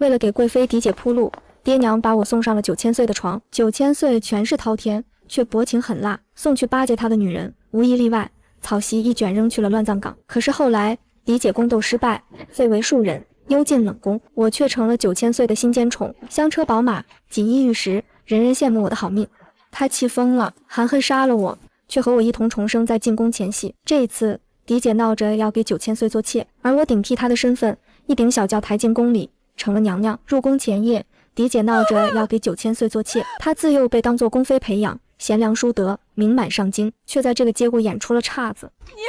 为了给贵妃嫡姐铺路，爹娘把我送上了9000岁的床。9000岁全是滔天，却薄情狠辣，送去巴结他的女人无一例外，草席一卷扔去了乱葬岗。可是后来嫡姐宫斗失败，废为庶人，幽禁冷宫，我却成了9000岁的心尖宠，香车宝马，锦衣玉食，人人羡慕我的好命。他气疯了，含恨杀了我，却和我一同重生在进宫前夕。这一次嫡姐闹着要给9000岁做妾，而我顶替她的身份，一顶小轿抬进宫里，成了娘娘。入宫前夜，嫡姐闹着要给9000岁做妾，她自幼被当作宫妃培养，贤良淑德，名满上京，却在这个节骨演出了岔子。娘，女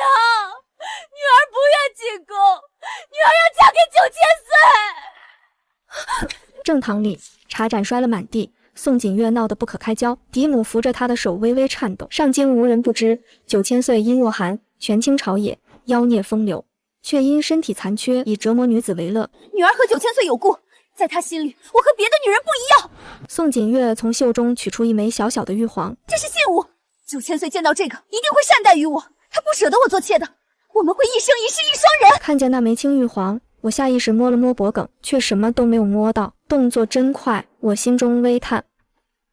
儿不愿进宫，女儿要嫁给9000岁。正堂里，茶盏摔了满地，宋锦月闹得不可开交，嫡母扶着她的手微微颤抖。上京无人不知，9000岁殷若寒权倾朝野，妖孽风流，却因身体残缺，以折磨女子为乐。女儿和9000岁有故，在他心里，我和别的女人不一样。宋锦月从袖中取出一枚小小的玉环，这是信物，9000岁见到这个一定会善待于我，他不舍得我做妾的，我们会一生一世一双人。看见那枚青玉环，我下意识摸了摸脖颈，却什么都没有摸到，动作真快，我心中微叹。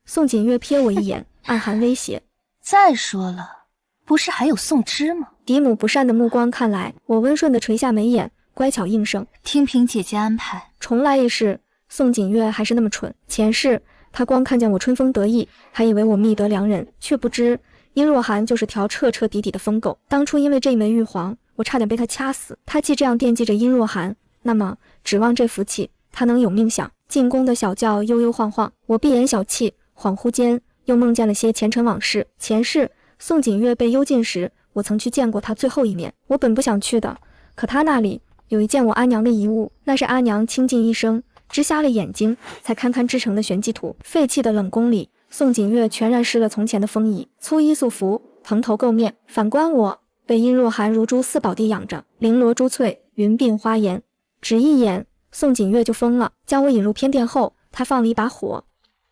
宋锦月瞥我一眼，暗含威胁。再说了，不是还有宋芝吗？嫡母不善的目光看来，我温顺地垂下眉眼，乖巧应声。听凭姐姐安排。重来一世，宋锦月还是那么蠢。前世她光看见我春风得意，还以为我觅得良人，却不知殷若寒就是条彻彻底底的疯狗。当初因为这一枚玉环，我差点被他掐死。他既这样惦记着殷若寒，那么指望这福气，他能有命享。进宫的小轿悠悠晃晃，我闭眼小憩，恍惚间又梦见了些前尘往事。前世宋锦月被幽禁时，我曾去见过他最后一面。我本不想去的，可他那里有一件我阿娘的遗物，那是阿娘倾尽一生只瞎了眼睛才堪堪织成的玄机图。废弃的冷宫里，宋锦月全然失了从前的风仪，粗衣素服，蓬头垢面。反观我，被殷若寒如珠似宝地养着，绫罗珠翠，云鬓花颜。只一眼，宋锦月就疯了，将我引入偏殿后，他放了一把火。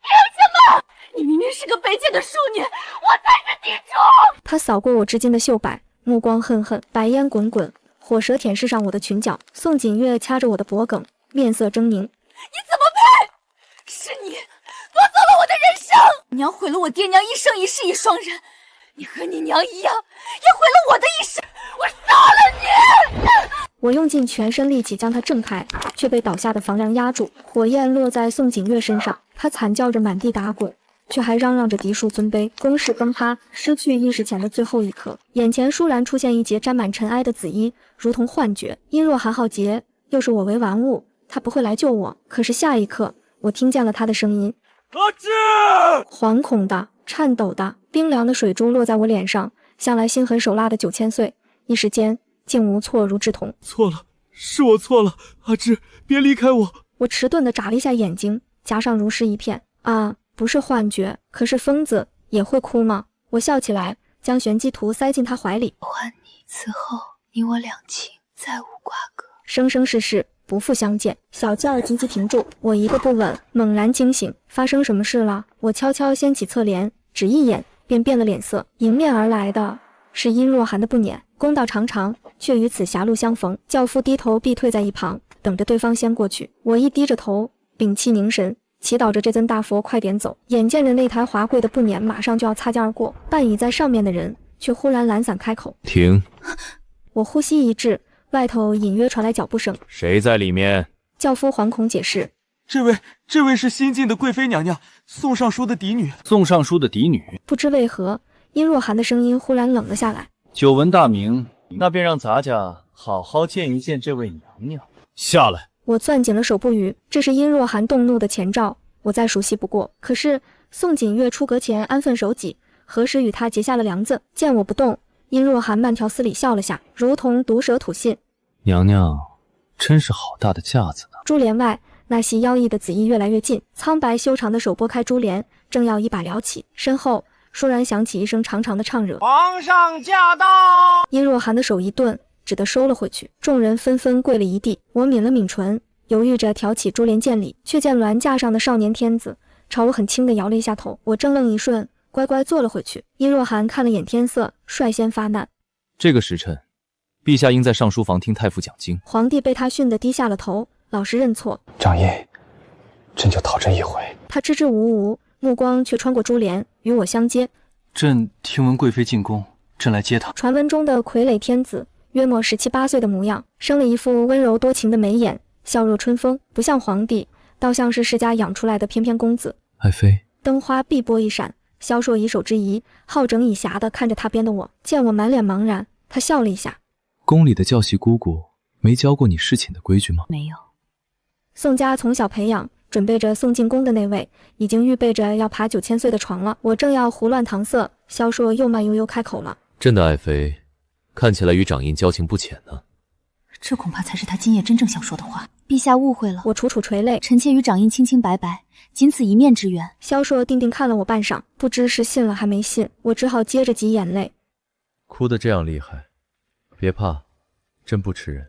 良心吗？你明明是个卑贱的庶女，我才是地主。他扫过我至今的秀摆，目光恨恨，白烟滚滚，火舌舔舐上我的裙角。宋锦月掐着我的脖颈，面色狰狞。你怎么配？是你夺走了我的人生，娘毁了我爹娘一生一世一双人，你和你娘一样，也毁了我的一生。我杀了你！我用尽全身力气将他挣开，却被倒下的房梁压住。火焰落在宋锦月身上，他惨叫着满地打滚，却还嚷嚷着嫡庶尊卑。宫室崩塌，失去意识前的最后一刻，眼前倏然出现一截沾满尘埃的紫衣，如同幻觉。殷若寒浩劫，又是我为玩物，他不会来救我。可是下一刻，我听见了他的声音，阿志！惶恐的、颤抖的，冰凉的水珠落在我脸上。向来心狠手辣的9000岁，一时间竟无措如稚童。错了，是我错了，阿志，别离开我。我迟钝地眨了一下眼睛，颊上如湿一片。啊，不是幻觉，可是疯子也会哭吗？我笑起来，将玄机图塞进他怀里。还你，此后你我两情再无瓜葛，生生世世不复相见。小轿急急停住，我一个不稳，猛然惊醒。发生什么事了？我悄悄掀起侧帘，只一眼便变了脸色。迎面而来的是殷若寒的不撵。公道常常，却与此狭路相逢。轿夫低头避退在一旁，等着对方先过去。我一低着头，屏气凝神，祈祷着这尊大佛快点走。眼见着那台华贵的不撵马上就要擦肩而过，半倚在上面的人却忽然懒散开口：停！我呼吸一滞，外头隐约传来脚步声。谁在里面？轿夫惶恐解释：这位是新晋的贵妃娘娘，宋尚书的嫡女。宋尚书的嫡女。不知为何，殷若寒的声音忽然冷了下来。久闻大名，那便让咱家好好见一见这位娘娘。下来！我攥紧了手不语，这是殷若寒动怒的前兆，我再熟悉不过。可是宋锦月出阁前安分守己，何时与他结下了梁子？见我不动，殷若寒慢条斯理笑了下，如同毒蛇吐信。娘娘真是好大的架子呢。珠帘外，那袭妖异的紫衣越来越近，苍白修长的手拨开珠帘，正要一把撩起，身后倏然响起一声长长的唱惹。皇上驾到！殷若寒的手一顿，只得收了回去。众人纷纷跪了一地。我抿了抿唇，犹豫着挑起珠帘见礼，却见銮驾上的少年天子朝我很轻地摇了一下头。我怔愣一瞬，乖乖坐了回去。殷若寒看了眼天色，率先发难：这个时辰，陛下应在上书房听太傅讲经。皇帝被他训得低下了头，老实认错。长爷，朕就讨朕一回。他支支吾吾，目光却穿过珠帘，与我相接。朕听闻贵妃进宫，朕来接她。传闻中的傀儡天子，约莫17、18岁的模样，生了一副温柔多情的眉眼，笑若春风，不像皇帝，倒像是世家养出来的翩翩公子。爱妃，灯花碧波一闪，萧硕以手之仪，好整以暇地看着他边的我，见我满脸茫然，他笑了一下。宫里的教习姑姑没教过你侍寝的规矩吗？没有。宋家从小培养，准备着送进宫的那位，已经预备着要爬9000岁的床了。我正要胡乱搪塞，萧硕又慢悠悠开口了：“朕的爱妃，看起来与长印交情不浅呢。”这恐怕才是他今夜真正想说的话。陛下误会了，我楚楚垂泪，臣妾与长印清清白白，仅此一面之缘。萧硕定定看了我半晌，不知是信了还没信，我只好接着挤眼泪。哭得这样厉害，别怕，朕不吃人。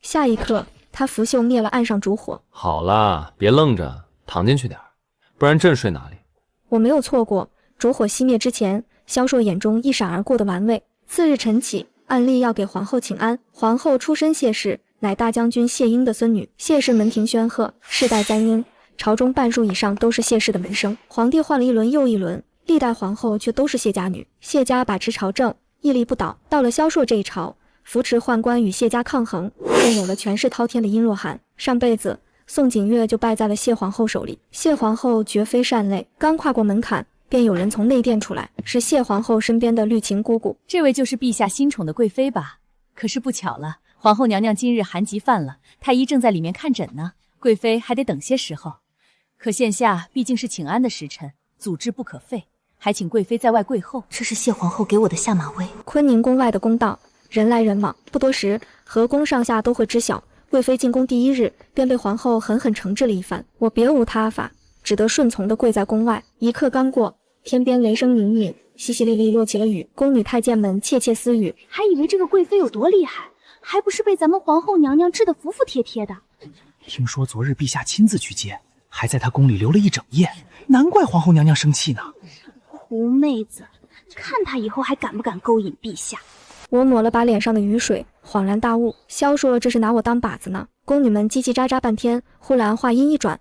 下一刻，他拂袖灭了岸上烛火。好啦，别愣着，躺进去点儿，不然朕睡哪里？我没有错过烛火熄灭之前，萧硕眼中一闪而过的玩味。次日晨起，按例要给皇后请安。皇后出身谢氏，乃大将军谢英的孙女。谢氏门庭煊赫，世代簪缨，朝中半数以上都是谢氏的门生。皇帝换了一轮又一轮，历代皇后却都是谢家女。谢家把持朝政，屹立不倒。到了萧硕这一朝，扶持宦官与谢家抗衡，便有了权势滔天的殷若涵。上辈子宋锦月就败在了谢皇后手里。谢皇后绝非善类，刚跨过门槛，便有人从内殿出来，是谢皇后身边的绿琴姑姑。这位就是陛下新宠的贵妃吧？可是不巧了，皇后娘娘今日寒疾犯了，太医正在里面看诊呢，贵妃还得等些时候。可现下毕竟是请安的时辰，祖制不可废，还请贵妃在外跪候。这是谢皇后给我的下马威。坤宁宫外的公道，人来人往，不多时，河宫上下都会知晓。贵妃进宫第一日，便被皇后狠狠惩治了一番。我别无他法，只得顺从地跪在宫外。一刻刚过，天边雷声隐隐，淅淅沥沥落起了雨。宫女太监们窃窃私语，还以为这个贵妃有多厉害，还不是被咱们皇后娘娘治得服服帖帖的。听说昨日陛下亲自去接，还在她宫里留了一整夜，难怪皇后娘娘生气呢。狐妹子，看她以后还敢不敢勾引陛下。我抹了把脸上的雨水，恍然大悟，萧硕这是拿我当靶子呢。宫女们叽叽喳喳半天，忽然话音一转：“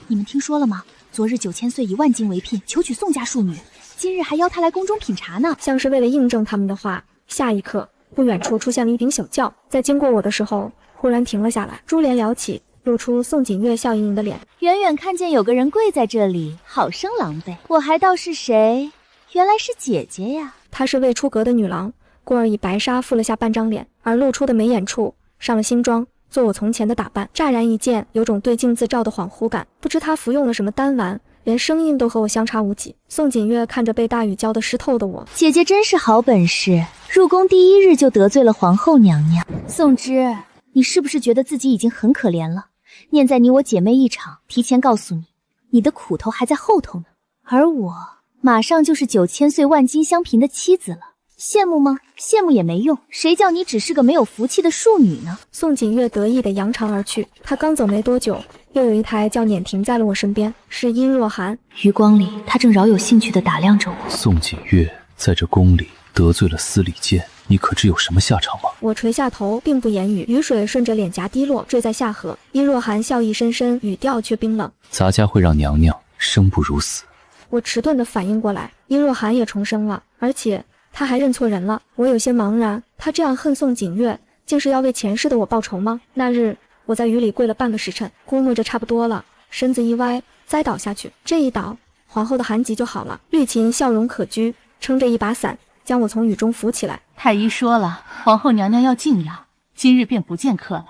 你们听说了吗？昨日9000岁以万金为聘，求娶宋家庶女，今日还邀她来宫中品茶呢。”像是为了印证他们的话，下一刻，不远处出现了一顶小轿，在经过我的时候，忽然停了下来，珠帘撩起，露出宋锦月笑盈盈的脸。远远看见有个人跪在这里，好生狼狈。我还道是谁，原来是姐姐呀。她是未出阁的女郎。故而以白纱覆了下半张脸，而露出的眉眼处上了新妆，做我从前的打扮。乍然一见，有种对镜自照的恍惚感。不知她服用了什么丹丸，连声音都和我相差无几。宋锦月看着被大雨浇得湿透的我，姐姐真是好本事，入宫第一日就得罪了皇后娘娘。宋芝，你是不是觉得自己已经很可怜了？念在你我姐妹一场，提前告诉你，你的苦头还在后头呢。而我马上就是9000岁万金相嫔的妻子了。羡慕吗？羡慕也没用，谁叫你只是个没有福气的庶女呢？宋锦月得意地扬长而去。她刚走没多久，又有一台轿辇停在了我身边，是殷若涵。余光里，她正饶有兴趣地打量着我。宋锦月在这宫里得罪了司礼监，你可知有什么下场吗？我垂下头，并不言语，雨水顺着脸颊滴落，坠在下颌。殷若涵笑意深深，语调却冰冷：“咱家会让娘娘生不如死。”我迟钝地反应过来，殷若涵也重生了，而且他还认错人了。我有些茫然，他这样恨宋锦月，竟是要为前世的我报仇吗？那日我在雨里跪了半个时辰，估摸着差不多了，身子一歪，栽倒下去。这一倒，皇后的寒疾就好了。绿琴笑容可掬，撑着一把伞，将我从雨中扶起来。太医说了，皇后娘娘要静养，今日便不见客了。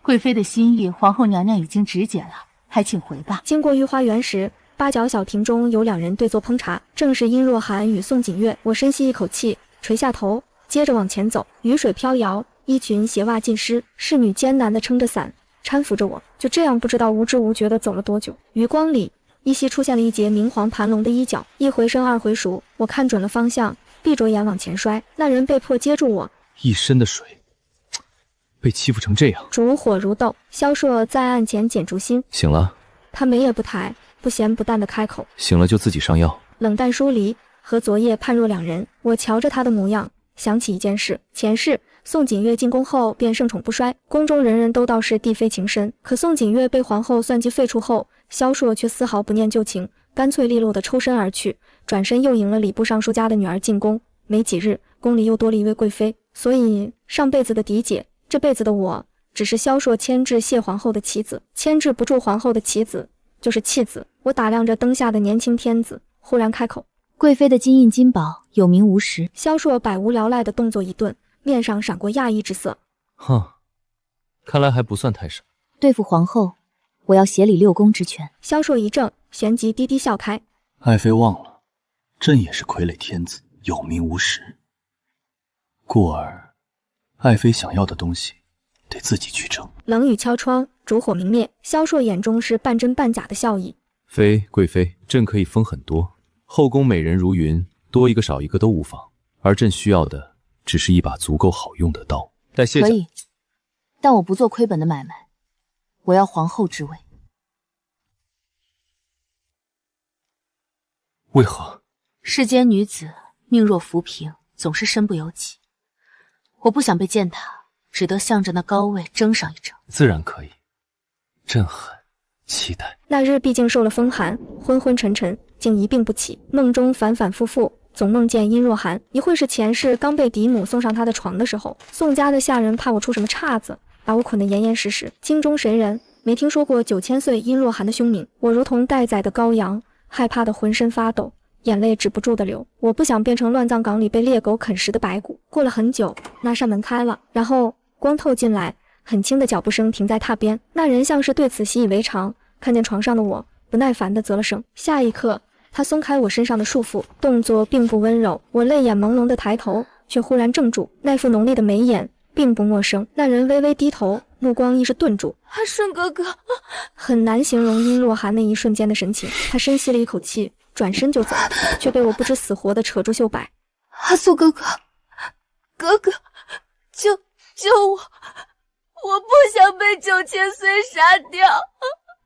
贵妃的心意，皇后娘娘已经直解了，还请回吧。经过御花园时，八角小亭中有2人对坐烹茶，正是殷若涵与宋锦月。我深吸一口气，垂下头，接着往前走。雨水飘摇，衣裙鞋袜尽湿，侍女艰难地撑着伞，搀扶着我。就这样不知道无知无觉地走了多久。余光里依稀出现了一截明黄盘龙的衣角，一回生二回熟。我看准了方向，闭着眼往前摔。那人被迫接住我，一身的水，被欺负成这样。烛火如豆，萧硕在案前捡烛心。醒了？他眉也不抬，不咸不淡地开口：“醒了就自己上药。”冷淡疏离，和昨夜判若两人。我瞧着他的模样，想起一件事：前世宋锦月进宫后便盛宠不衰，宫中人人都道是帝妃情深。可宋锦月被皇后算计废黜后，萧硕却丝毫不念旧情，干脆利落地抽身而去，转身又迎了礼部尚书家的女儿进宫。没几日，宫里又多了一位贵妃，所以上辈子的嫡姐，这辈子的我，只是萧硕牵制谢皇后的棋子，牵制不住皇后的棋子就是弃子。我打量着灯下的年轻天子，忽然开口：“贵妃的金印金宝有名无实。”萧硕百无聊赖的动作一顿，面上闪过讶异之色。哼，看来还不算太傻。对付皇后，我要协理6宫之权。萧硕一怔，旋即低低笑开：“爱妃忘了，朕也是傀儡天子，有名无实。故而，爱妃想要的东西，得自己去争。”冷雨敲窗，烛火明灭，萧硕眼中是半真半假的笑意。贵妃，朕可以封很多，后宫美人如云，多一个少一个都无妨。而朕需要的，只是一把足够好用的刀。待谢。可以，但我不做亏本的买卖，我要皇后之位。为何？世间女子命若浮萍，总是身不由己。我不想被践踏，只得向着那高位争上一争。自然可以，朕很期待。那日毕竟受了风寒，昏昏沉沉，竟一病不起。梦中反反复复，总梦见殷若寒。一会是前世刚被嫡母送上他的床的时候，宋家的下人怕我出什么岔子，把我捆得严严实实。京中谁人没听说过9000岁殷若寒的凶名？我如同待宰的羔羊，害怕的浑身发抖，眼泪止不住的流。我不想变成乱葬岗里被猎狗啃食的白骨。过了很久，那扇门开了，然后光透进来，很轻的脚步声停在榻边。那人像是对此习以为常，看见床上的我，不耐烦地啧了声。下一刻，他松开我身上的束缚，动作并不温柔。我泪眼朦胧地抬头，却忽然怔住，那副浓丽的眉眼并不陌生。那人微微低头，目光亦是顿住。阿顺哥哥，很难形容殷若寒那一瞬间的神情。他深吸了一口气，转身就走，却被我不知死活地扯住袖摆。阿素哥哥，哥哥，救我！我不想被9000岁杀掉。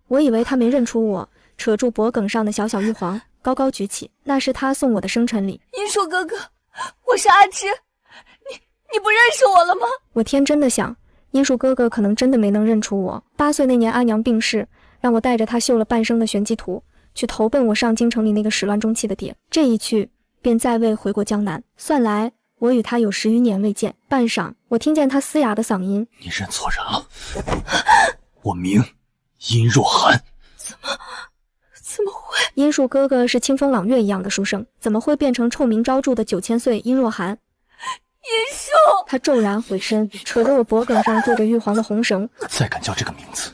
我以为他没认出我，扯住脖颈上的小小玉环，高高举起，那是他送我的生辰礼。殷硕哥哥，我是阿芝，你不认识我了吗？我天真的想，殷树哥哥可能真的没能认出我。8岁那年阿娘病逝，让我带着他绣了半生的玄机图，去投奔我上京城里那个始乱终弃的爹。这一去，便再未回过江南。算来，我与他有10余年未见。半晌，我听见他嘶哑的嗓音：“你认错人了，我名殷若寒。”怎么会？殷树哥哥是清风朗月一样的书生，怎么会变成臭名昭著的9000岁殷若寒？殷树！他骤然回身，扯着我脖颈上缀着玉皇的红绳。再敢叫这个名字，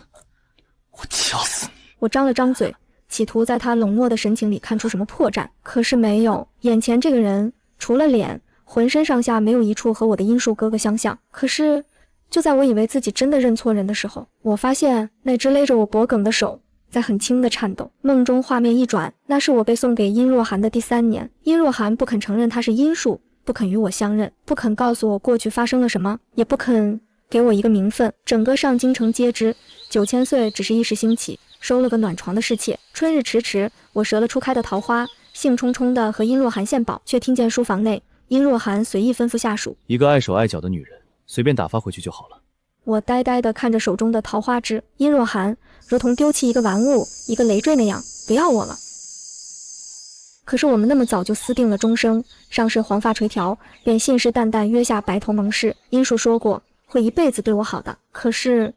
我敲死你！我张了张嘴，企图在他冷漠的神情里看出什么破绽，可是没有。眼前这个人，除了脸，浑身上下没有一处和我的殷树哥哥相像。可是，就在我以为自己真的认错人的时候，我发现那只勒着我脖颈的手在很轻的颤抖。梦中画面一转，那是我被送给殷若寒的第3年。殷若寒不肯承认他是殷树，不肯与我相认，不肯告诉我过去发生了什么，也不肯给我一个名分。整个上京城皆知9000岁只是一时兴起，收了个暖床的侍妾。春日迟迟，我折了初开的桃花，兴冲冲地和殷若寒献宝，却听见书房内殷若寒随意吩咐下属：“一个碍手碍脚的女人，随便打发回去就好了。”我呆呆地看着手中的桃花枝，殷若寒如同丢弃一个玩物，一个累赘那样，不要我了。可是我们那么早就私定了终生，上是黄发垂髫，便信誓旦旦约下白头盟誓。殷树说过会一辈子对我好的，可是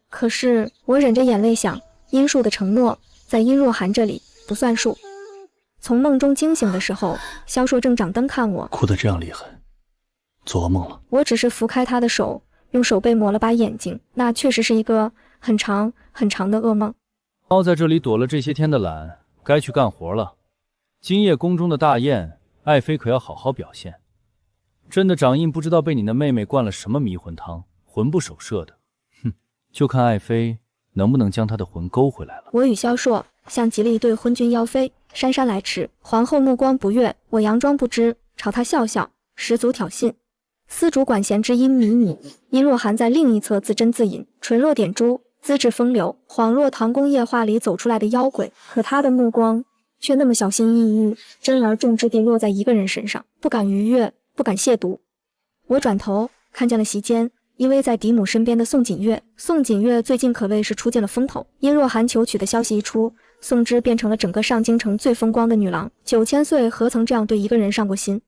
我忍着眼泪想，殷树的承诺在殷若寒这里不算数。从梦中惊醒的时候，萧硕正掌灯看我，哭得这样厉害，做噩梦了。我只是扶开他的手，用手背抹了把眼睛，那确实是一个很长很长的噩梦。猫在这里躲了这些天的懒，该去干活了。今夜宫中的大宴，爱妃可要好好表现。朕的掌印不知道被你那妹妹灌了什么迷魂汤，魂不守舍的。哼，就看爱妃能不能将她的魂勾回来了。我与萧硕像极了一对昏君妖妃，姗姗来迟。皇后目光不悦，我佯装不知，朝她笑笑，十足挑衅。丝竹管弦之音靡靡，殷若寒在另一侧自斟自饮，唇若点珠，资质风流，恍若唐宫夜话里走出来的妖鬼。可他的目光却那么小心翼翼，珍而重之地落在一个人身上，不敢逾越，不敢亵渎。我转头看见了席间依偎在嫡母身边的宋锦月。宋锦月最近可谓是出尽了风头，殷若寒求娶的消息一出，宋芝变成了整个上京城最风光的女郎。9000岁何曾这样对一个人上过心？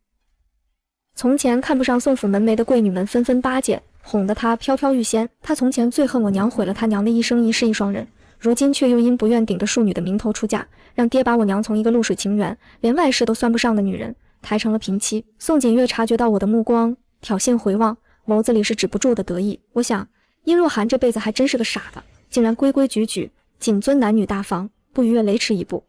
从前看不上宋府门楣的贵女们纷纷巴结，哄得她飘飘欲仙。她从前最恨我娘毁了她娘的一生一世一双人，如今却又因不愿顶着庶女的名头出嫁，让爹把我娘从一个露水情缘连外室都算不上的女人抬成了平妻。宋锦月察觉到我的目光，挑衅回望，眸子里是止不住的得意。我想，殷若寒这辈子还真是个傻的，竟然规规矩矩，谨遵男女大防，不逾越雷池一步，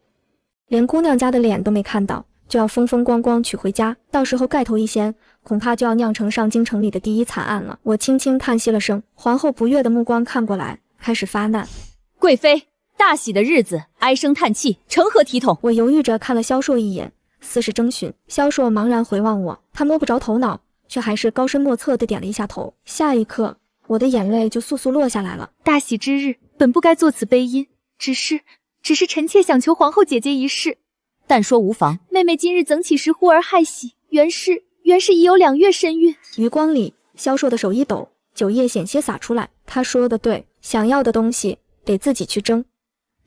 连姑娘家的脸都没看到，就要风风光光娶回家，到时候盖头一掀，恐怕就要酿成上京城里的第一惨案了。我轻轻叹息了声，皇后不悦的目光看过来，开始发难。贵妃，大喜的日子，唉声叹气，成何体统？我犹豫着看了萧硕一眼，似是征询。萧硕茫然回望我，他摸不着头脑，却还是高深莫测地点了一下头。下一刻，我的眼泪就簌簌落下来了。大喜之日，本不该作此悲音，只是臣妾想求皇后姐姐一事。但说无妨，妹妹今日曾起时忽而害喜，原是已有2月身孕。余光里，萧硕的手一抖，酒液险些洒出来。他说的对，想要的东西得自己去争。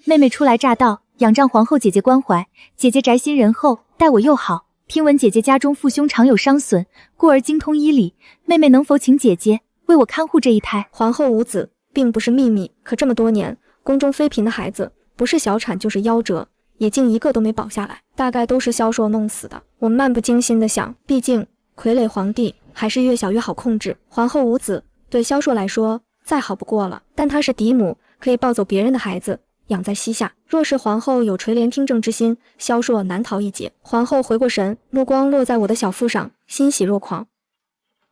妹妹初来乍到，仰仗皇后姐姐关怀，姐姐宅心仁厚，待我又好。听闻姐姐家中父兄常有伤损，故而精通医理，妹妹能否请姐姐为我看护这一胎？皇后无子，并不是秘密，可这么多年，宫中妃嫔的孩子，不是小产就是夭折，也竟一个都没保下来，大概都是萧硕弄死的。我漫不经心地想，毕竟傀儡皇帝还是越小越好控制。皇后无子，对萧硕来说再好不过了，但她是嫡母，可以抱走别人的孩子，养在膝下。若是皇后有垂帘听政之心，萧硕难逃一劫。皇后回过神，目光落在我的小腹上，欣喜若狂。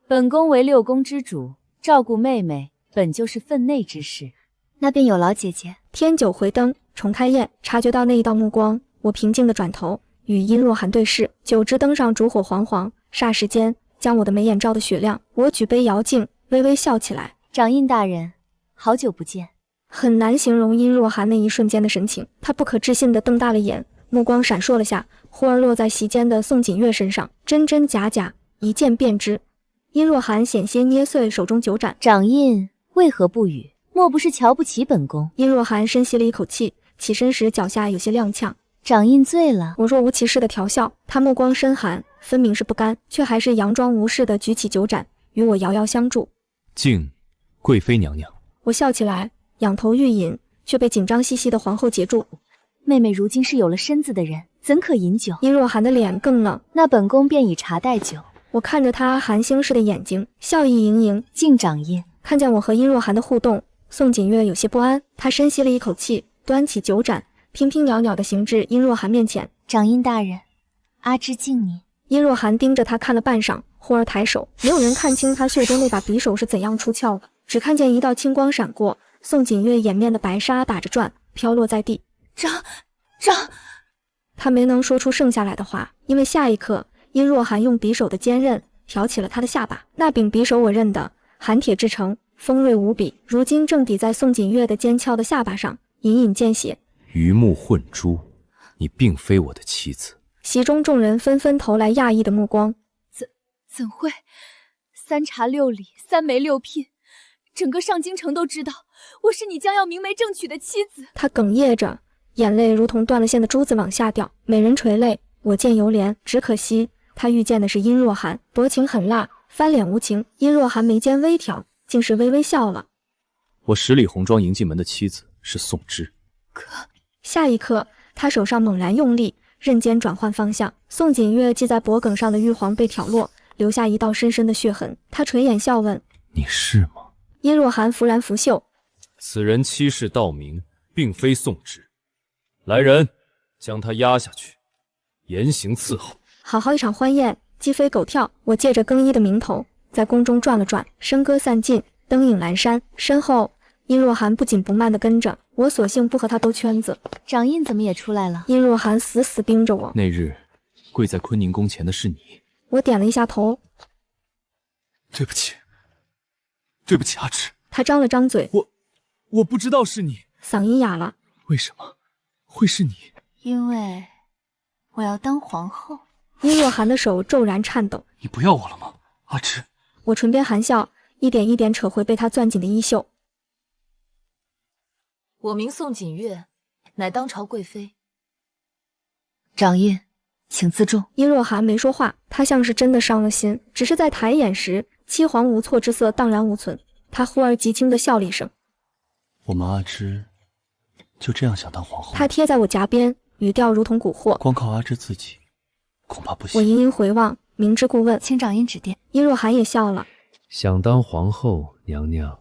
本宫为6宫之主，照顾妹妹本就是分内之事。那便有劳姐姐。天酒回灯，重开宴。察觉到那一道目光，我平静地转头，与殷若寒对视。酒之灯上烛火黄黄，霎时间将我的眉眼照得雪亮。我举杯摇镜，微微笑起来。掌印大人，好久不见。很难形容殷若寒那一瞬间的神情，他不可置信地瞪大了眼，目光闪烁了下，忽而落在席间的宋锦月身上，真真假假，一见便知。殷若寒险些捏碎手中酒盏。掌印为何不语？莫不是瞧不起本宫？殷若寒深吸了一口气，起身时脚下有些踉跄。掌印醉了。我若无其事的调笑，他目光深寒，分明是不甘，却还是佯装无事地举起酒盏，与我遥遥相助。敬贵妃娘娘。我笑起来，仰头欲饮，却被紧张兮兮的皇后截住。妹妹如今是有了身子的人，怎可饮酒？殷若寒的脸更冷。那本宫便以茶代酒。我看着他寒星似的眼睛，笑意盈盈。敬掌印。看见我和殷若寒的互动，宋锦月有些不安，她深吸了一口气，端起酒盏，平平袅袅地行至殷若寒面前。掌印大人，阿芝敬您。殷若寒盯着他看了半晌，忽而抬手，没有人看清他袖中那把匕首是怎样出鞘的，只看见一道青光闪过，宋锦月掩面的白纱打着转，飘落在地。长，他没能说出剩下来的话，因为下一刻，殷若寒用匕首的坚刃挑起了他的下巴。那柄匕首我认得，寒铁制成，锋锐无比，如今正抵在宋锦月的尖峭的下巴上，隐隐见血。鱼目混珠，你并非我的妻子。席中众人纷纷投来讶异的目光。怎会？3茶6礼，3媒6聘，整个上京城都知道我是你将要明媒正娶的妻子。他哽咽着，眼泪如同断了线的珠子往下掉。美人垂泪，我见犹怜。只可惜他遇见的是殷若寒，薄情狠辣，翻脸无情。殷若寒眉间微挑，竟是微微笑了。我10里红妆迎进门的妻子是宋芝。下一刻，他手上猛然用力，刃尖转换方向，宋锦月系在脖颈上的玉环被挑落，留下一道深深的血痕。他垂眼笑问：“你是吗？”殷若寒拂然拂袖：“此人欺世盗名，并非宋芝。来人，将他押下去，严刑伺候。”好好一场欢宴，鸡飞狗跳。我借着更衣的名头，在宫中转了转，笙歌散尽，灯影阑珊，身后殷若寒不紧不慢地跟着我，索性不和他兜圈子。掌印怎么也出来了？殷若寒死死盯着我。那日跪在坤宁宫前的是你。我点了一下头。对不起，对不起，阿芝。他张了张嘴，我不知道是你，嗓音哑了。为什么会是你？因为我要当皇后。殷若寒的手骤然颤抖。你不要我了吗，阿芝？我唇边含笑，一点一点扯回被他攥紧的衣袖。我名宋锦月，乃当朝贵妃。掌印，请自重。殷若寒没说话，他像是真的伤了心，只是在抬眼时，凄惶无措之色荡然无存。他忽而极轻地笑了一声。我们阿芝就这样想当皇后？他贴在我颊边，语调如同蛊惑。光靠阿芝自己，恐怕不行。我隐隐回望，明知故问，请掌印指点。殷若寒也笑了。想当皇后，娘娘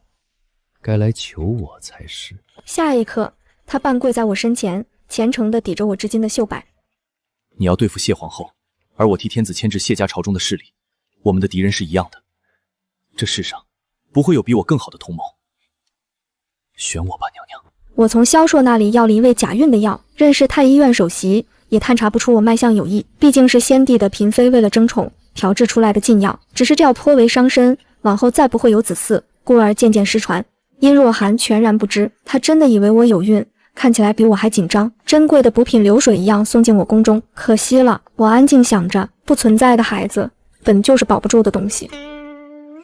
该来求我才是。下一刻，他半跪在我身前，虔诚地抵着我至今的袖摆。你要对付谢皇后，而我替天子牵制谢家朝中的势力，我们的敌人是一样的。这世上不会有比我更好的同谋。选我吧，娘娘。我从萧硕那里要了一味假孕的药，认识太医院首席，也探查不出我脉象有异。毕竟是先帝的嫔妃为了争宠调制出来的禁药，只是这药颇为伤身，往后再不会有子嗣，故而渐渐失传。殷若寒全然不知，他真的以为我有孕，看起来比我还紧张，珍贵的补品流水一样送进我宫中。可惜了，我安静想着，不存在的孩子本就是保不住的东西。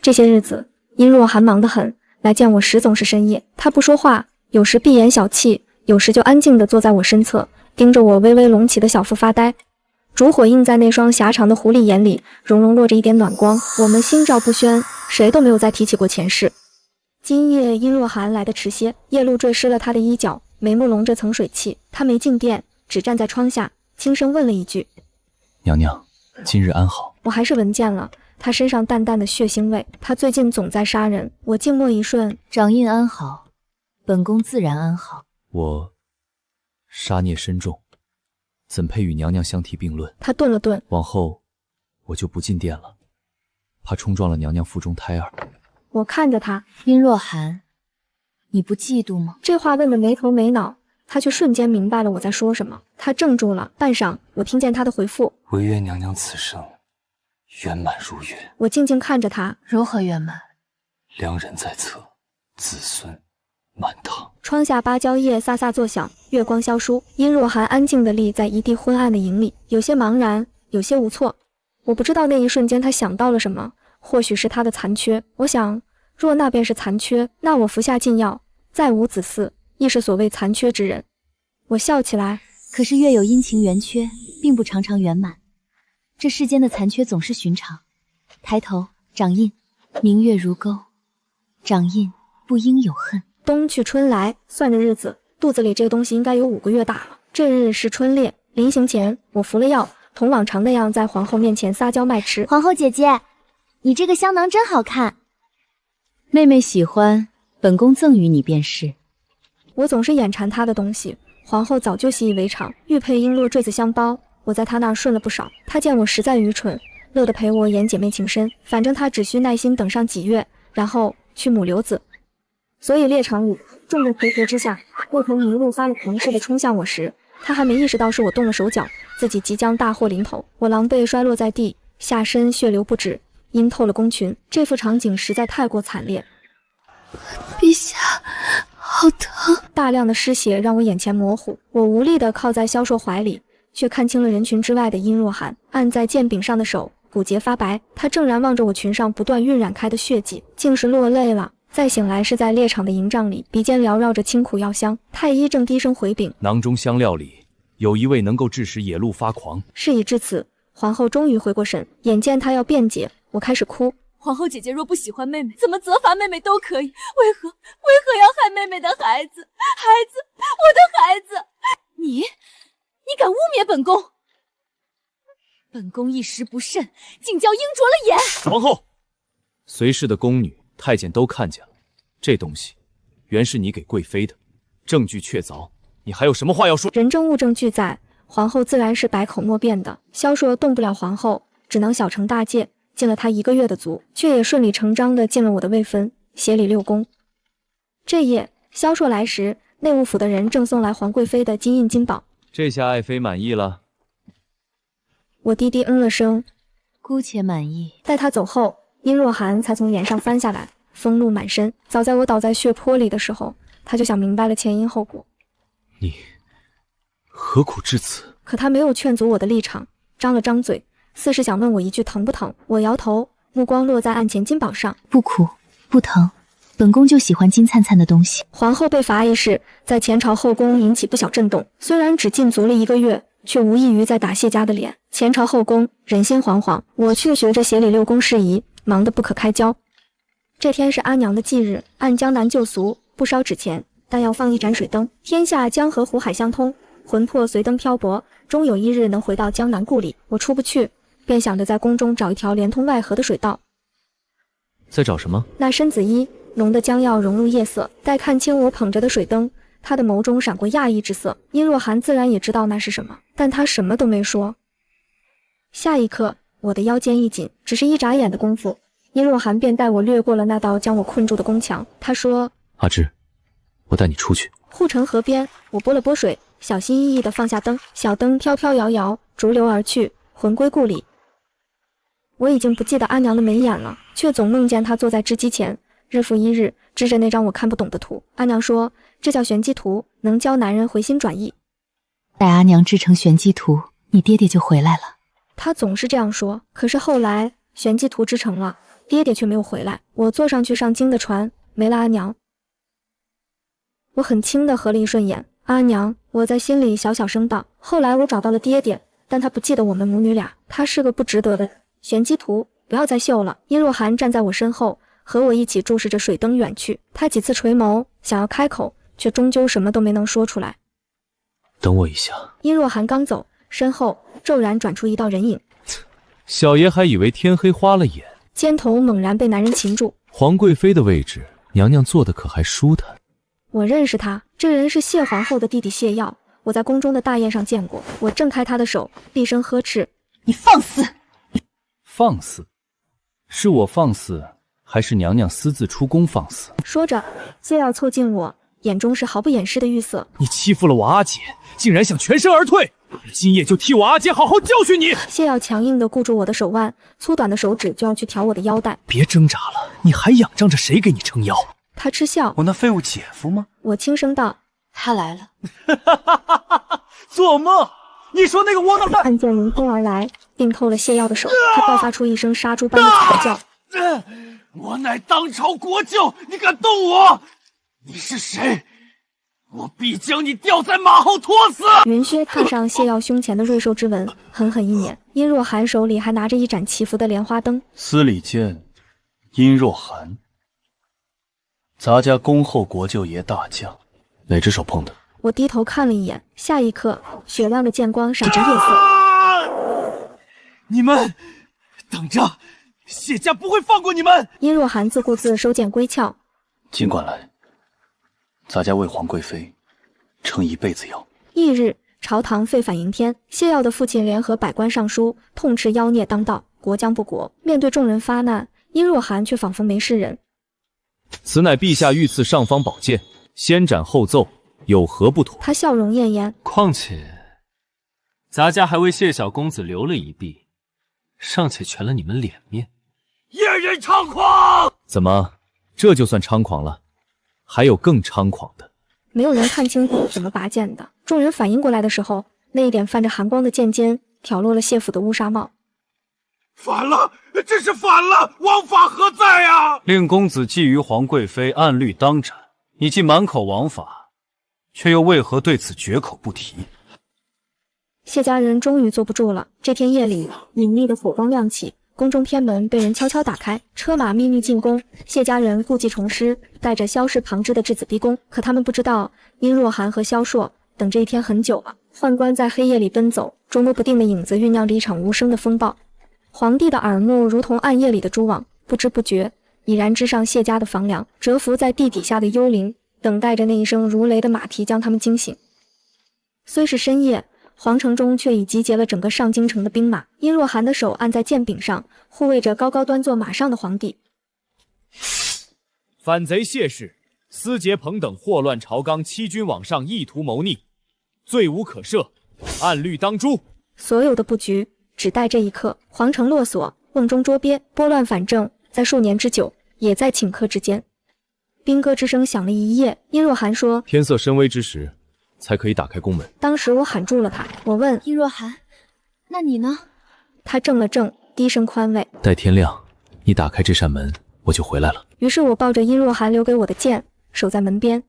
这些日子，殷若寒忙得很，来见我时总是深夜。他不说话，有时闭眼小憩，有时就安静地坐在我身侧，盯着我微微隆起的小腹发呆。烛火映在那双狭长的狐狸眼里，融融落着一点暖光。我们心照不宣，谁都没有再提起过前世。今夜殷若寒来得迟些，夜露坠湿了他的衣角，眉目笼着层水汽。他没进殿，只站在窗下，轻声问了一句：“娘娘，今日安好？”我还是闻见了他身上淡淡的血腥味。他最近总在杀人。我静默一瞬，掌印安好，本宫自然安好。我杀孽深重，怎配与娘娘相提并论？他顿了顿，往后我就不进殿了，怕冲撞了娘娘腹中胎儿。我看着他，殷若寒，你不嫉妒吗？这话问得没头没脑，他却瞬间明白了我在说什么。他怔住了，半晌，我听见他的回复：唯愿娘娘此生圆满如愿。我静静看着他，如何圆满？良人在侧，子孙满堂。窗下芭蕉叶飒飒作响，月光萧疏。殷若寒安静地立在一地昏暗的营里，有些茫然，有些无措。我不知道那一瞬间他想到了什么，或许是他的残缺。我想，若那便是残缺，那我服下禁药，再无子嗣，亦是所谓残缺之人。我笑起来。可是月有阴晴圆缺，并不常常圆满。这世间的残缺总是寻常。抬头，掌印，明月如钩，掌印不应有恨。冬去春来，算着日子，肚子里这个东西应该有5个月大了。这日是春猎，临行前，我服了药，同往常那样在皇后面前撒娇卖吃。皇后姐姐，你这个香囊真好看，妹妹喜欢，本宫赠予你便是。我总是眼馋她的东西，皇后早就习以为常。玉佩璎珞坠子香包，我在她那儿顺了不少。她见我实在愚蠢，乐得陪我演姐妹情深。反正她只需耐心等上几月，然后去母流子。所以猎场里，众人回合之下，那头麋鹿发了狂似的冲向我时，他还没意识到是我动了手脚，自己即将大祸临头。我狼狈摔落在地，下身血流不止，阴透了宫裙。这幅场景实在太过惨烈。陛下，好疼！大量的失血让我眼前模糊，我无力地靠在萧硕怀里，却看清了人群之外的殷若寒。按在剑柄上的手骨节发白，他正然望着我裙上不断晕染开的血迹，竟是落泪了。再醒来是在猎场的营帐里，鼻尖缭绕着清苦药香。太医正低声回禀，囊中香料里有一味能够致使野鹿发狂。事已至此，皇后终于回过神，眼见她要辩解，我开始哭。皇后姐姐若不喜欢妹妹，怎么责罚妹妹都可以，为何要害妹妹的孩子？我的孩子！你敢污蔑本宫？本宫一时不慎，竟叫鹰啄了眼。皇后，随侍的宫女、太监都看见了，这东西原是你给贵妃的，证据确凿，你还有什么话要说？人证物证俱在，皇后自然是百口莫辩的。萧硕动不了皇后，只能小惩大戒，禁了她1个月的足，却也顺理成章地禁了我的位分，协理6宫。这夜，萧硕来时，内务府的人正送来皇贵妃的金印金宝。这下爱妃满意了。我低低嗯了声，姑且满意。待他走后，殷若寒才从檐上翻下来，风露满身。早在我倒在血泊里的时候，他就想明白了前因后果。你何苦至此？可他没有劝阻我的立场，张了张嘴，似是想问我一句疼不疼。我摇头，目光落在案前金宝上。不苦。不疼，本宫就喜欢金灿灿的东西。皇后被罚一事在前朝后宫引起不小震动，虽然只禁足了1个月，却无异于在打谢家的脸。前朝后宫人心惶惶，我却学着协理6宫事宜，忙得不可开交。这天是阿娘的忌日，按江南旧俗，不烧纸钱，但要放一盏水灯。天下江河湖海相通，魂魄随灯漂泊，终有一日能回到江南故里。我出不去，便想着在宫中找一条连通外河的水道。在找什么？那身子衣浓得将要融入夜色，待看清我捧着的水灯，他的眸中闪过讶异之色。殷若寒自然也知道那是什么，但他什么都没说。下一刻，我的腰间一紧，只是一眨眼的功夫，殷若寒便带我掠过了那道将我困住的宫墙。他说：“阿芝，我带你出去。”护城河边，我拨了拨水，小心翼翼地放下灯，小灯飘飘摇摇，逐流而去，魂归故里。我已经不记得阿娘的眉眼了，却总梦见她坐在织机前，日复一日织着那张我看不懂的图。阿娘说，这叫玄机图，能教男人回心转意。待阿娘织成玄机图，你爹爹就回来了。她总是这样说，可是后来玄机图织成了，爹爹却没有回来。我坐上去上京的船，没了阿娘。我很轻地合了一瞬眼，阿娘，我在心里小小声道。后来我找到了爹爹，但他不记得我们母女俩，他是个不值得的人。玄机图，不要再绣了。殷若寒站在我身后，和我一起注视着水灯远去。他几次垂眸，想要开口，却终究什么都没能说出来。等我一下。殷若寒刚走，身后骤然转出一道人影。小爷还以为天黑花了眼，肩头猛然被男人擒住。皇贵妃的位置，娘娘坐的可还舒坦？我认识他，这人是谢皇后的弟弟谢耀，我在宫中的大宴上见过。我挣开他的手，厉声呵斥：“你放肆！”放肆？是我放肆，还是娘娘私自出宫放肆？说着，谢耀凑近我，眼中是毫不掩饰的欲色。你欺负了我阿姐，竟然想全身而退！今夜就替我阿姐好好教训你！谢耀强硬地固住我的手腕，粗短的手指就要去挑我的腰带。别挣扎了，你还仰仗着谁给你撑腰？他嗤笑：“我那废物姐夫吗？”我轻声道：“他来了。”做梦！你说那个窝囊蛋！暗箭迎风而来，并透了谢耀的手。他爆发出一声杀猪般的惨叫。我乃当朝国舅，你敢动我？你是谁？我必将你吊在马后拖死！云靴踏上谢耀胸前的瑞兽之纹，狠狠一捻。殷若寒手里还拿着一盏祈福的莲花灯。司礼监殷若寒，咱家恭候国舅爷大驾。哪只手碰的？我低头看了一眼，下一刻，雪亮的剑光闪着夜色。你们等着，谢家不会放过你们！殷若寒自顾自收剑归鞘。尽管来，咱家为皇贵妃撑一辈子腰。翌日，朝堂沸反迎天，谢耀的父亲联合百官上书，痛斥妖孽当道，国将不国。面对众人发难，殷若寒却仿佛没事人。此乃陛下御赐尚方宝剑，先斩后奏，有何不妥？他笑容艳艳。况且，咱家还为谢小公子留了一臂，尚且全了你们脸面。叶人猖狂！怎么，这就算猖狂了？还有更猖狂的。没有人看清楚怎么拔剑的。众人反应过来的时候，那一点泛着寒光的剑尖挑落了谢府的乌纱帽。反了，这是反了！王法何在呀？令公子觊觎皇贵妃，按律当斩。你既满口王法，却又为何对此绝口不提？谢家人终于坐不住了。这天夜里，隐秘的火光亮起，宫中偏门被人悄悄打开，车马秘密进宫。谢家人故技重施，带着萧氏旁支的质子逼宫。可他们不知道，殷若寒和萧硕等这一天很久了。宦官在黑夜里奔走，捉摸不定的影子酝酿着一场无声的风暴。皇帝的耳目如同暗夜里的蛛网，不知不觉已然织上谢家的房梁，蛰伏在地底下的幽灵，等待着那一声如雷的马蹄将他们惊醒。虽是深夜，皇城中却已集结了整个上京城的兵马。殷若寒的手按在剑柄上，护卫着高高端坐马上的皇帝。反贼谢氏、司节朋等祸乱朝纲，欺君罔上，意图谋逆，罪无可赦，按律当诛。所有的布局只待这一刻，皇城落锁，瓮中捉鳖，拨乱反正，在数年之久，也在顷刻之间。兵戈之声响了一夜。殷若寒说：“天色深微之时，才可以打开宫门。”当时我喊住了他，我问殷若寒：“那你呢？”他怔了怔，低声宽慰：“待天亮，你打开这扇门，我就回来了。于是我抱着殷若寒留给我的剑，守在门边。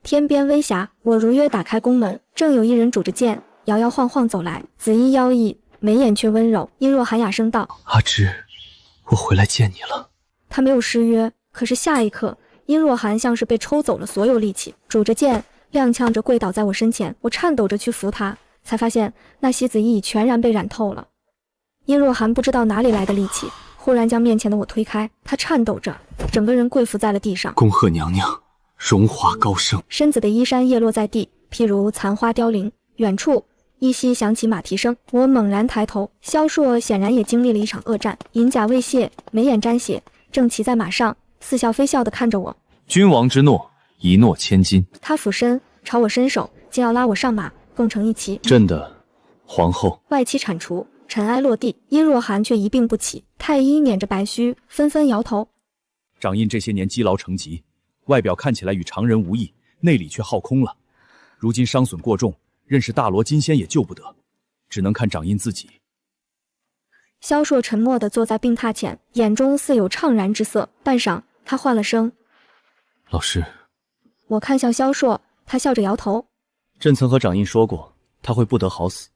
天边微霞，我如约打开宫门，正有一人拄着剑，摇摇晃晃走来，紫衣妖异，眉眼却温柔。殷若寒哑声道：“阿芝，我回来见你了。”他没有失约，可是下一刻，殷若寒像是被抽走了所有力气，拄着剑，踉跄着跪倒在我身前。我颤抖着去扶他，才发现那袭紫衣已全然被染透了。殷若寒不知道哪里来的力气，忽然将面前的我推开，他颤抖着，整个人跪伏在了地上。恭贺娘娘荣华高升。身子的衣衫叶落在地，譬如残花凋零。远处依稀响起马蹄声，我猛然抬头，萧硕显然也经历了一场恶战，银甲未卸，眉眼沾血，正骑在马上，似笑非笑地看着我。君王之诺，一诺千金。他俯身朝我伸手，竟要拉我上马，共乘一骑。朕的皇后。外戚铲除，尘埃落地，殷若寒却一病不起。太医捻着白须，纷纷摇头。掌印这些年积劳成疾，外表看起来与常人无异，内里却耗空了。如今伤损过重，认识大罗金仙也救不得，只能看掌印自己。萧硕沉默地坐在病榻前，眼中似有怅然之色。半晌，他唤了声：“老师。”我看向萧硕，他笑着摇头。朕曾和掌印说过，他会不得好死，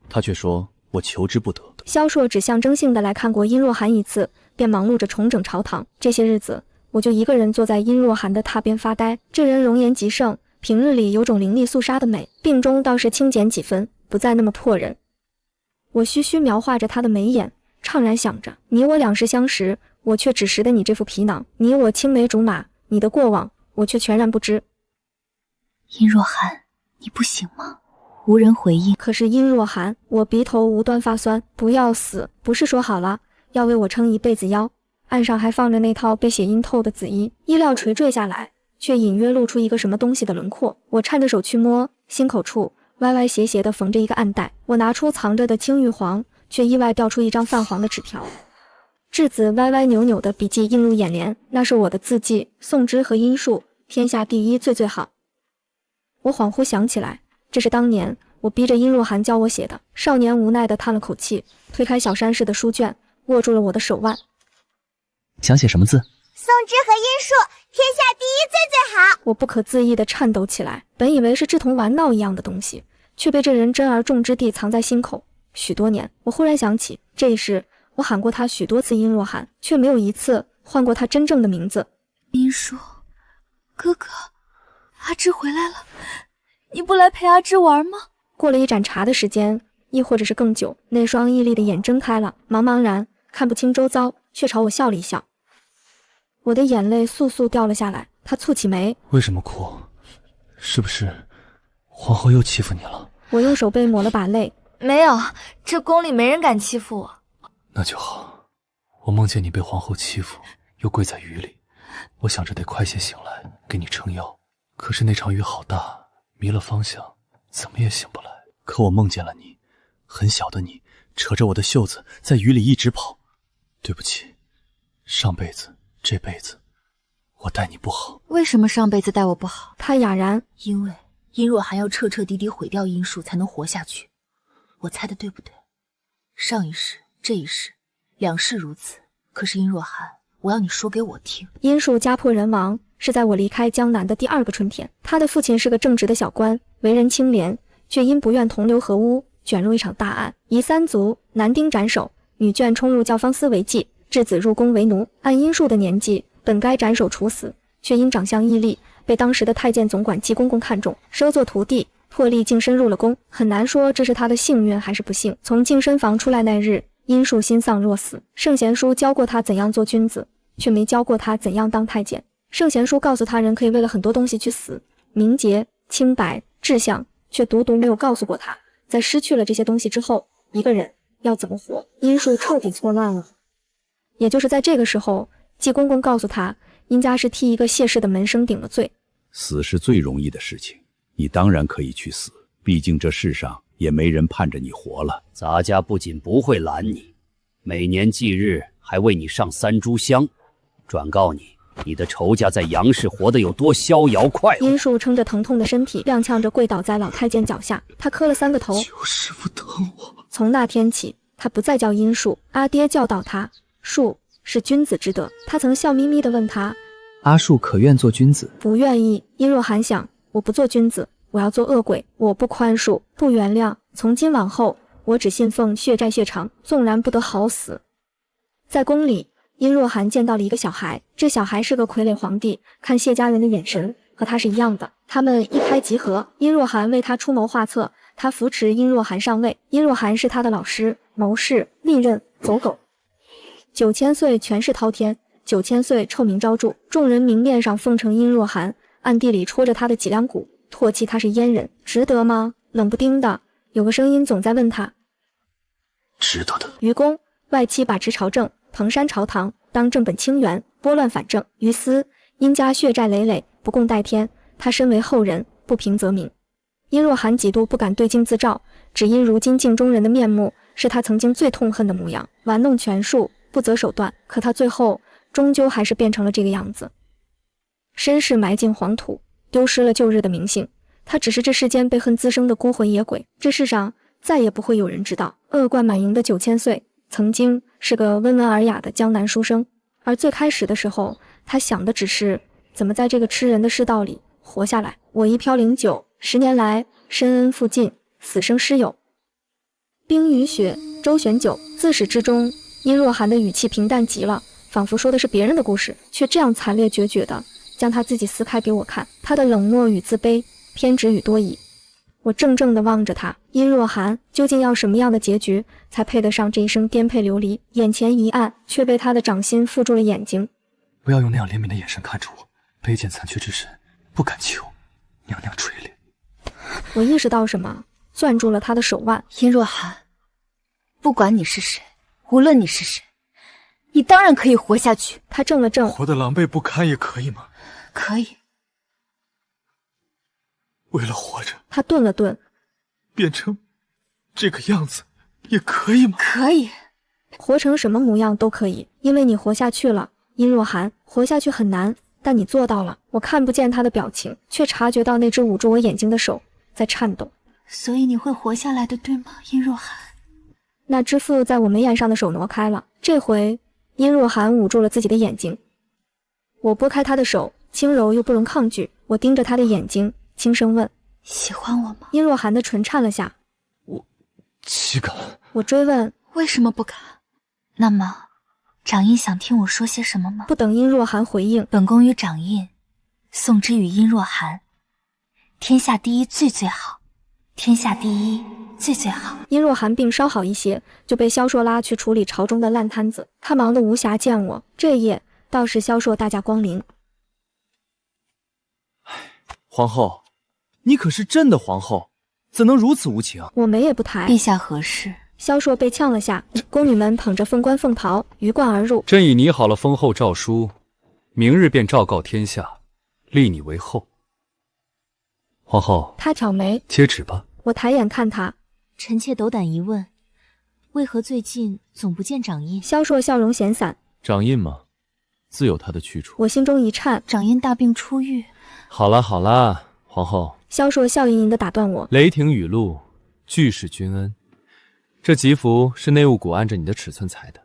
他却说我求之不得。萧硕只象征性的来看过殷若寒一次，便忙碌着重整朝堂。这些日子，我就一个人坐在殷若寒的榻边发呆。这人容颜极盛，平日里有种凌厉肃杀的美，病中倒是清简几分，不再那么迫人。我虚虚描画着他的眉眼，怅然想着，你我两世相识，我却只识得你这副皮囊；你我青梅竹马，你的过往，我却全然不知。殷若寒，你不行吗？无人回应。可是殷若寒，我鼻头无端发酸。不要死，不是说好了要为我撑一辈子腰？岸上还放着那套被血印透的紫衣，衣料垂坠下来，却隐约露出一个什么东西的轮廓。我颤着手去摸，心口处歪歪斜斜地缝着一个暗带。我拿出藏着的青玉黄，却意外掉出一张泛黄的纸条。质子歪歪扭扭的笔迹映入眼帘，那是我的字迹，宋之和殷树，天下第一，最好。我恍惚想起来，这是当年我逼着殷若寒教我写的。少年无奈地叹了口气，推开小山似的书卷，握住了我的手腕。想写什么字？宋之和殷树，天下第一，最好。我不可自抑地颤抖起来，本以为是志同玩闹一样的东西，却被这人珍而重之地藏在心口。许多年，我忽然想起，这一世我喊过他许多次殷若寒，却没有一次唤过他真正的名字。殷树，哥哥，阿芝回来了，你不来陪阿芝玩吗？过了一盏茶的时间，亦或者是更久，那双屹立的眼睁开了，茫茫然看不清周遭，却朝我笑了一笑。我的眼泪簌簌掉了下来，他蹙起眉：为什么哭？是不是皇后又欺负你了？我用手背抹了把泪：没有，这宫里没人敢欺负我。那就好。我梦见你被皇后欺负，又跪在雨里，我想着得快些醒来给你撑腰，可是那场雨好大，迷了方向，怎么也醒不来。可我梦见了你，很小的你，扯着我的袖子在雨里一直跑。对不起，上辈子这辈子我待你不好。为什么上辈子待我不好？他哑然：因为殷若寒要彻彻底底毁掉殷树才能活下去。我猜的对不对？上一世这一世两世如此，可是殷若寒，我要你说给我听。殷树家破人亡，是在我离开江南的第2个春天。他的父亲是个正直的小官，为人清廉，却因不愿同流合污，卷入一场大案，夷3族，男丁斩首，女眷冲入教坊司为妓，质子入宫为奴。按殷树的年纪，本该斩首处死，却因长相屹立，被当时的太监总管季公公看中，收作徒弟，破例净身入了宫。很难说这是他的幸运还是不幸。从净身房出来那日，殷树心丧若死。圣贤书教过他怎样做君子，却没教过他怎样当太监。圣贤书告诉他人可以为了很多东西去死，名节、清白、志向，却独独没有告诉过他，在失去了这些东西之后，一个人要怎么活。殷树彻底错乱了。也就是在这个时候，季公公告诉他，殷家是替一个谢氏的门生顶了罪。死是最容易的事情，你当然可以去死，毕竟这世上也没人盼着你活了。咱家不仅不会拦你，每年忌日还为你上3炷香，转告你，你的仇家在杨氏活得有多逍遥快活。殷树撑着疼痛的身体，踉跄着跪倒在老太监脚下，他磕了3个头。求师父疼我。从那天起，他不再叫殷树，阿爹教导他，树是君子之德。他曾笑眯眯地问他：阿树可愿做君子？不愿意。殷若寒想，我不做君子，我要做恶鬼，我不宽恕，不原谅。从今往后，我只信奉血债血偿，纵然不得好死。在宫里，殷若寒见到了一个小孩，这小孩是个傀儡皇帝，看谢家人的眼神和他是一样的。他们一拍即合，殷若寒为他出谋划策，他扶持殷若寒上位。殷若寒是他的老师、谋士、利刃、走狗。9000岁权势滔天，9000岁臭名昭著，众人明面上奉承殷若寒，暗地里戳着他的脊梁骨，唾弃他是阉人，值得吗？冷不丁的，有个声音总在问他，值得的。于公外戚把持朝政，彭山朝堂，当正本清源，拨乱反正。于私殷家血债累累，不共戴天。他身为后人，不平则鸣。殷若寒几度不敢对镜自照，只因如今镜中人的面目是他曾经最痛恨的模样，玩弄权术，不择手段。可他最后终究还是变成了这个样子，身世埋进黄土，丢失了旧日的名姓。他只是这世间被恨滋生的孤魂野鬼，这世上再也不会有人知道，恶贯满盈的9000岁曾经是个温文尔雅的江南书生。而最开始的时候，他想的只是怎么在这个吃人的世道里活下来。我一飘零9，10年来深恩负尽，死生师友。冰与雪，周旋久。自始至终，殷若寒的语气平淡极了，仿佛说的是别人的故事，却这样惨烈决绝的将他自己撕开给我看。他的冷漠与自卑，偏执与多疑。我怔怔地望着他，殷若寒究竟要什么样的结局才配得上这一生颠沛流离？眼前一暗，却被他的掌心缚住了眼睛。不要用那样怜悯的眼神看着我，卑贱残缺之身，不敢求娘娘垂怜。我意识到什么，攥住了他的手腕。殷若寒，不管你是谁，无论你是谁，你当然可以活下去。他怔了怔，活得狼狈不堪也可以吗？可以。为了活着，他顿了顿，变成这个样子也可以吗？可以，活成什么模样都可以，因为你活下去了。殷若寒，活下去很难，但你做到了。我看不见他的表情，却察觉到那只捂住我眼睛的手在颤抖。所以你会活下来的，对吗，殷若寒？那只附在我眉眼上的手挪开了，这回殷若寒捂住了自己的眼睛。我拨开他的手，轻柔又不容抗拒。我盯着他的眼睛，轻声问：喜欢我吗？殷若寒的唇颤了下。我岂敢？我追问：为什么不敢？那么掌印想听我说些什么吗？不等殷若寒回应，本宫与掌印，宋之与殷若寒，天下第一最最好，天下第一最最好。殷若寒病稍好一些，就被萧硕拉去处理朝中的烂摊子，他忙得无暇见我。这夜倒是萧硕大驾光临。皇后，你可是朕的皇后，怎能如此无情？我眉也不抬。陛下何事？萧硕被呛了下，宫女们捧着凤冠凤袍鱼贯而入。朕已拟好了封后诏书，明日便昭告天下，立你为后。皇后，他挑眉，接旨吧。我抬眼看他，臣妾斗胆疑问，为何最近总不见掌印？萧硕笑容闲散，掌印嘛，自有他的去处。我心中一颤，掌印大病初愈。好啦好啦，皇后。萧硕笑盈盈地打断我：雷霆雨露，俱是君恩。这吉服是内务谷按着你的尺寸裁的，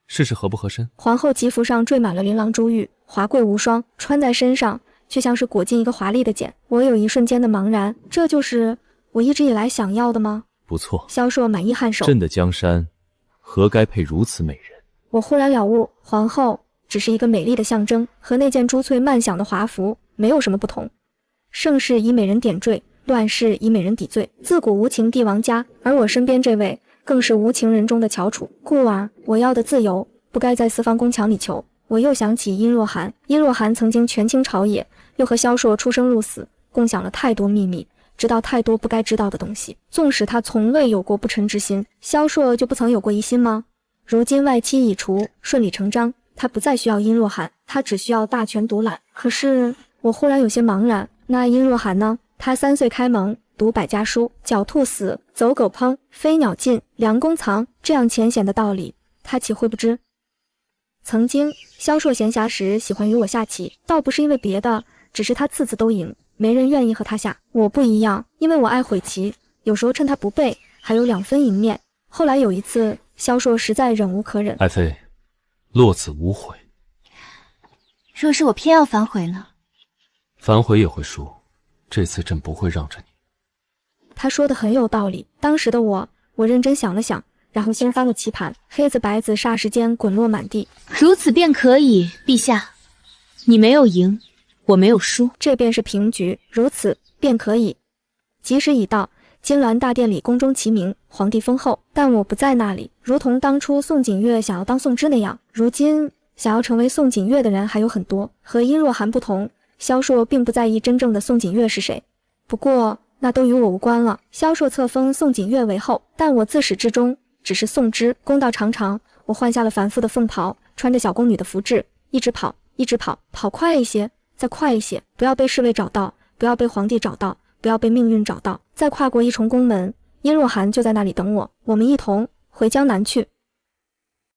试试合不合身。皇后吉服上缀满了琳琅珠玉，华贵无双，穿在身上却像是裹进一个华丽的茧。我有一瞬间的茫然，这就是我一直以来想要的吗？不错。萧硕满意颔首。朕的江山何该配如此美人？我忽然了悟，皇后只是一个美丽的象征，和那件珠翠漫响的华服没有什么不同。盛世以美人点缀，乱世以美人抵罪，自古无情帝王家，而我身边这位更是无情人中的翘楚。故而我要的自由不该在四方宫墙里求。我又想起殷若寒，殷若寒曾经权倾朝野，又和萧硕出生入死，共享了太多秘密，知道太多不该知道的东西。纵使他从未有过不臣之心，萧硕就不曾有过疑心吗？如今外戚已除，顺理成章，他不再需要殷若寒，他只需要大权独揽。可是我忽然有些茫然，那殷若寒呢？他3岁开蒙，读百家书，狡兔死，走狗烹，飞鸟尽，良弓藏，这样浅显的道理，他岂会不知？曾经萧硕闲暇时喜欢与我下棋，倒不是因为别的，只是他次次都赢，没人愿意和他下。我不一样，因为我爱悔棋，有时候趁他不备，还有2分赢面。后来有一次，萧硕实在忍无可忍，爱妃，落子无悔。若是我偏要反悔呢？反悔也会输，这次朕不会让着你。他说的很有道理。当时的我认真想了想，然后掀翻了棋盘，黑子白子霎时间滚落满地。如此便可以，陛下，你没有赢，我没有输，这便是平局，如此便可以。吉时已到，金銮大殿里宫中齐鸣，皇帝封后，但我不在那里，如同当初宋景岳想要当宋之那样，如今想要成为宋景岳的人还有很多。和殷若寒不同，萧硕并不在意真正的宋景岳是谁，不过那都与我无关了。萧硕册封宋景岳为后，但我自始至终只是宋之。公道长长，我换下了繁复的凤袍，穿着小宫女的服制，一直跑，跑快一些，再快一些，不要被侍卫找到，不要被皇帝找到，不要被命运找到。再跨过一重宫门，殷若寒就在那里等我，我们一同回江南去。